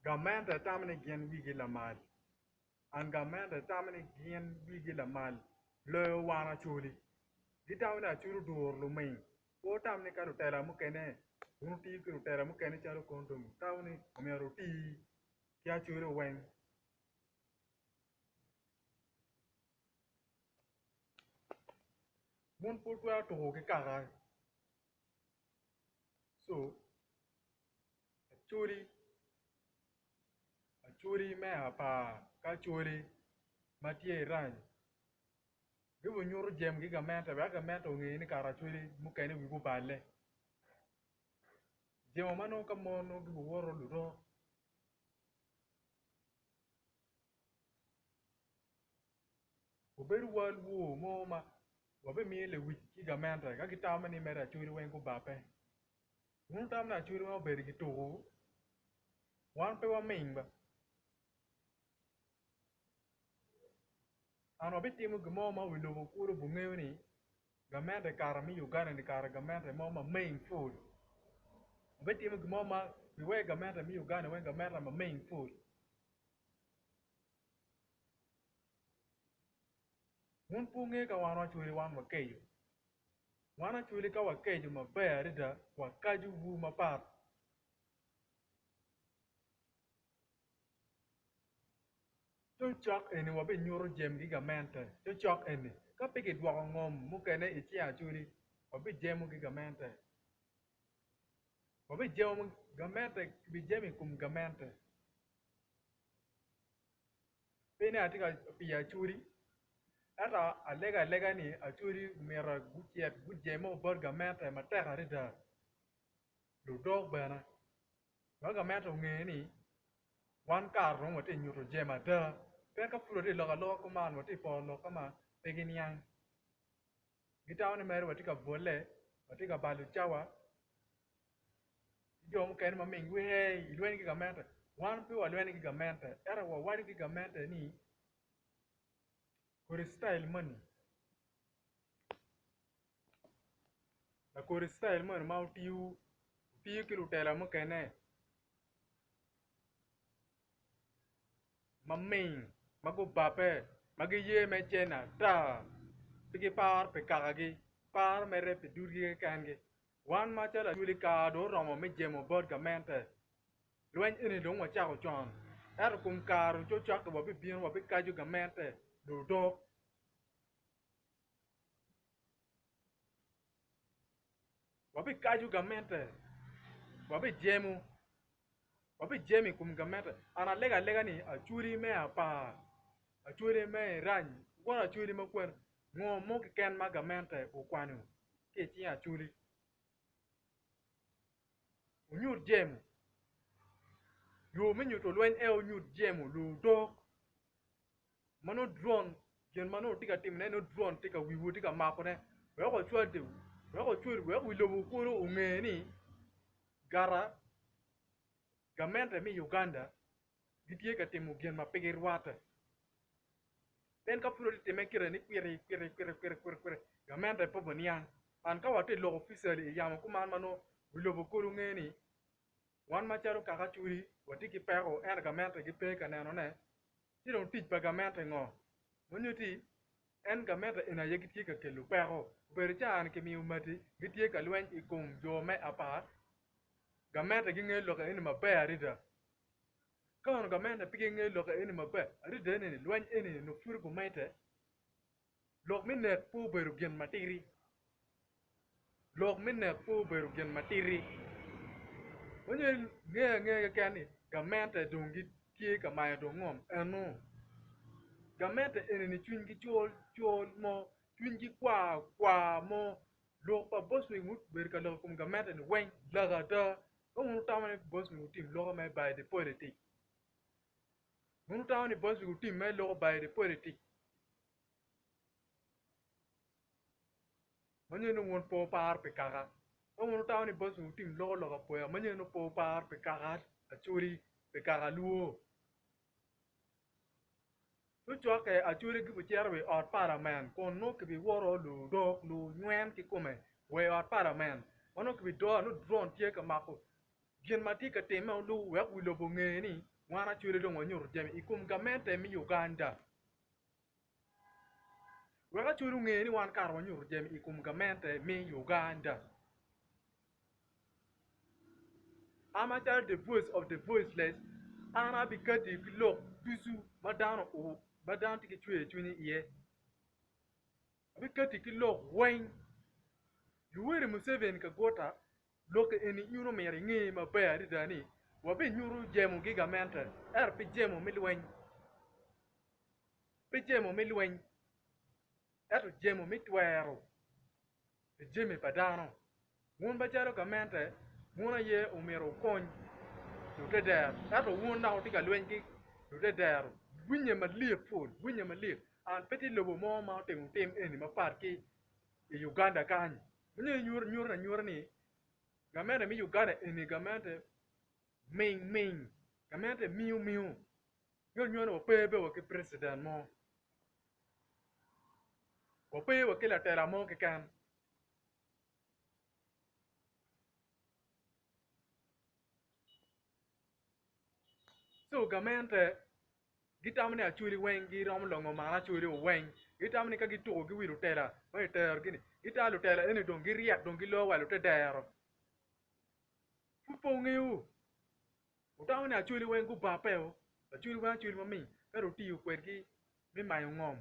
Gamenta tamane gen wigi la mal. An gamenta tamane gen wigi la mal. Le wana chuli. Gitawna churu dur Luming. O tamne ka Lutela mukene. Unuti ki Lutela mukene charo kondum. Tawne umeruti kia churu Weng. Mun putwa to ke kara. So churi me apa ka churi matie ran. Gibu nyuru jem gi gamenta ngi ni kara churi mukene wigu bale. Jemo mano kamono gibu woro luro. Uberu wal wo mo ma wabe mi le wiki gamenta ka kitama ni mera churi wengu bape. Un tam na churi ma beri gitu. Wan pe wa mingba. Ano bitimu gmo ma wilu kuru bungew ni gamenta kara mi Uganda ni kara gamenta mo ma main food. Bitimu gmo ma we gamenta mi Uganda we gamenta ma main food. Un punge ka wan churi wan wa keyo. Wana churi ka wa keyo ma beri da wa kaju wu ma pat. Chok eni wabe nyoro jem gi gamenta. Chok eni. Ka piki dwako ngom mukene ichi achuri. Wabe jemu gi gamenta. Wabe jemu gamenta bi jemi kum gamenta. Pene atika pi achuri. Ata alega ni achuri mera guchiet gujemo bor gamenta mateka rida. Ludok bana. Wa gamenta ngeni. Wan kar rong wate nyoro jema da. Pen ka puro di loka kuman wate po loka ma pegi niyang. Gitaw ni mero wate ka bole. Wate ka balu chawa. Jom ken ma ming we ilweni ki gamenta. Wan pi wa lweni ki gamenta. Era wa wadi ki gamenta ni. Kuri style money. La kuri style money ma utiyu. Utiyu ki Lutela mukene. Ma ming. Ma go bape. Ma gi ye me chena. Ta. Pigi par pe kakagi. Par mere pe durgi kangi. Wan ma chala chuli ka do romo me jemo bod gamenta. Lwen ini dong wa chako chon. Era kum karu cho chak wabi bien wabi kaju gamenta. Do dok. Wabi kaju gamenta. Wabi jemu. Wabi jemi kum gamenta. Ana lega ni achuri me apa. Achuri me rany. Wana achuri me kwen. Ngo mo ki ken ma gamenta ukwanu. Kechi achuri. Unyut jemu. Yo minyuto lwen unyut jemu. Lu dok. Mano drone. Gen mano tika tim ne no drone tika wiwu tika mako ne. Weko chua de. Weko chua weko wilobu kuro ungeni. Gara. Gamenta mi Uganda. Gitie ka timu gen ma pigir wata. Pen ka puro di me kira ni kwiri. Gamenta po baniang. An ka wate lo officially yama kuman mano wilobu kuro ngeni. Wan macharo kaka churi. Wati ki pego en gamenta ki peka neno ne. Tino tij pa gamenta ngo. Munyuti. En gamenta ina ye gitie ka kelu pego. Beri chan ke mi umati. Gitie ka lwen ikum jo me apart. Gamenta ginge loka ini mabaya rida. Kano gamenta pigi nge loka ini mabaya. Rida ini lwen ini no furi kumaite. Lok minne po beru gen matiri. Lok minne po beru gen matiri. Onye nge kani. Gamenta dongi kie ka maya dongom. Eno. Gamenta ini ni chungi chol mo. Chungi kwa mo. Lok pa boss wing mut beru ka loka kum gamenta ni Weng. Laga da. Kung tamane boss wing utim loka may by the politic. Munu tawo ni boss wing utim may loka by the politic. Manye no won po par pe kaka. Munu tawo ni boss wing utim loka poya. Manye no po par pe kaka. Achuri pe kaka luo. Tu chwa ke achuri ki bucherwe out para man. Kon no ki bi woro lu dok lu nyuen ki kume. We out para man. Mano ki bi do no drone tie ka mako. Gien mati ka teme lu wek wilo bo ngeni. wana chwele dong wanyur jem ikum gamente mi Uganda waka chwele ngeni wan kar wanyur jem ikum gamente mi Uganda amateur the voice of the voiceless ana bikati kilo tusu madano o badan tiki chwele iye bikati kilo Weng Yoweri Museveni ka gota loke eni nyuro meri ngi maber dani wabi nyuro jemu gigamente pi jemu milweny pi jemu milweny eto jemu mitwero jemi padano wun bacharo gamente wuna ye umero kony lute der eto wun na utika lweny ki lute der bunye maliek ful bunye maliek an peti lobo mo ma tim eni mapar ki i Uganda kanyi bunye nyur ni gamente mi Uganda eni gamente ming gamente miu nyon opebe wa ki president mo opebe wa ki Lutela mo Keken so gamente gitamne Acholi Weng gi rom longo mana Acholi Weng gitamne ka gitugo gi wi Lutela ma ter gini gita Lutela ene dong gi riak dong gi lo wa Lutela pupo ngeu utamne Acholi Weng ku bapeo Acholi Weng Acholi mami pero tiyo kwergi mi mayo ngom